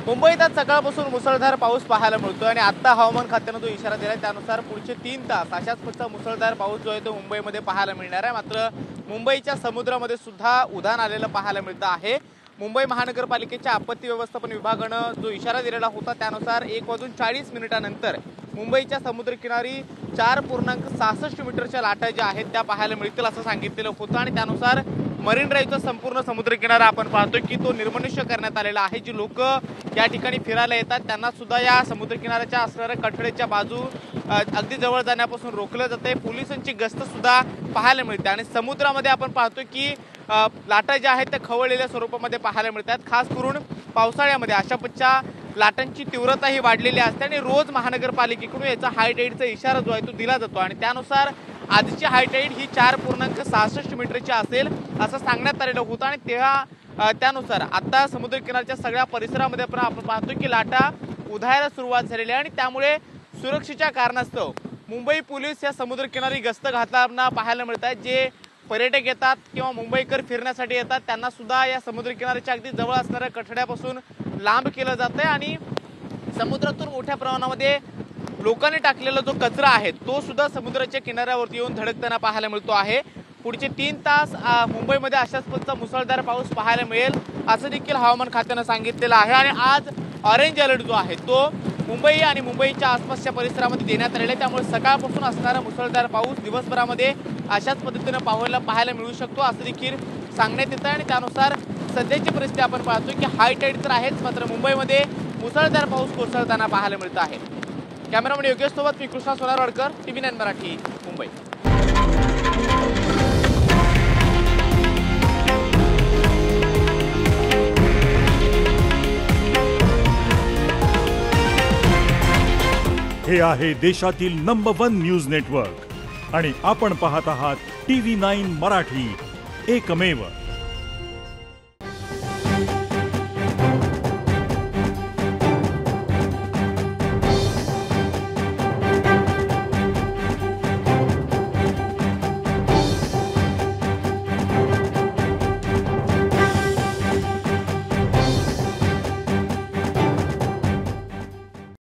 मुंबईत आज सकाळपासून मुसळधार पाऊस पाहायला मिळतोय आणि आता हवामान खात्याने जो इशारा दिलाय त्यानुसार पुढचे 3 तास अशाच प्रकारचा मुसळधार पाऊस जो आहे तो मुंबईमध्ये पाहायला मिळणार आहे। मात्र मुंबईच्या समुद्रामध्ये सुद्धा उधाण आलेलं पाहायला मिळतं आहे। मुंबई महानगरपालिकेच्या आपत्ती व्यवस्थापन विभागानं जो इशारा दिलेला होता त्यानुसार 1:40 मुंबईच्या समुद्रकिनारी 4.66 मीटरच्या लाटा ज्या आहेत त्या पाहायला मिळतील असं सांगितलेलं होतं आणि त्यानुसार मरीन ड्राईव्हचा संपूर्ण समुद्रकिनारा आपण पाहतोय की तो निर्मनुष्य करण्यात आलेला आहे। जी लोक या ठिकाणी फिरायला येतात त्यांना सुद्धा या समुद्रकिनाऱ्याच्या असणाऱ्या कठड्याच्या बाजू अगदी जवळ जाण्यापासून रोखलं जाते। पोलिसांची गस्त सुद्धा पाहायला मिळते आणि समुद्रामध्ये आपण पाहतोय की लाटा ज्या आहेत त्या खवळलेल्या स्वरूपामध्ये पाहायला मिळतात। खास करून पावसाळ्यामध्ये अशा पच्च्या लाटांची तीव्रता ही वाढलेली असते आणि रोज महानगरपालिकेकडून याचा हाय टाईडचा इशारा जो आहे तो दिला जातो आणि त्यानुसार आजची हाय टाईड ही 4.66 मीटरची असेल असं सांगण्यात आलेलं होतं आणि त्यानुसार आता समुद्रकिनाऱ्याच्या सगळ्या परिसरामध्ये पण आपण पाहतो की लाटा उधायला सुरुवात झालेली आहे आणि त्यामुळे सुरक्षेच्या कारणास्तव मुंबई पोलीस या समुद्रकिनारी गस्त घालताना पाहायला मिळत आहेत। जे पर्यटक येतात किंवा मुंबईकर फिरण्यासाठी येतात त्यांना सुद्धा या समुद्रकिनाऱ्याच्या अगदी जवळ असणाऱ्या कठड्यापासून लांब केलं जातंय आणि समुद्रातून मोठ्या प्रमाणामध्ये लोकांनी टाकलेला जो कचरा आहे तो सुद्धा समुद्राच्या किनाऱ्यावरती येऊन धडकताना पाहायला मिळतो आहे। पुढचे 3 तास मुंबईमध्ये अशाच पद्धतीचा मुसळधार पाऊस पाहायला मिळेल असं देखील हवामान खात्यानं सांगितलेलं आहे आणि आज ऑरेंज अलर्ट जो आहे तो मुंबई आणि मुंबईच्या आसपासच्या परिसरामध्ये देण्यात आलेला आहे। त्यामुळे सकाळपासून असणारा मुसळधार पाऊस दिवसभरामध्ये अशाच पद्धतीने पाहायला मिळू शकतो असं देखील सांगण्यात येतं आणि त्यानुसार सध्याची परिस्थिती आपण पाहतोय की हाय टाईड तर आहेच मात्र मुंबईमध्ये मुसळधार पाऊस कोसळताना पाहायला मिळत आहे। कॅमेरामॅन योगेश सोबत मी कृष्णा सोनारवाडकर, TV9 मराठी, मुंबई। हे आहे देशातील नंबर 1 न्यूज नेटवर्क आणि आपण पाहत आहात TV9 मराठी, एकमेव।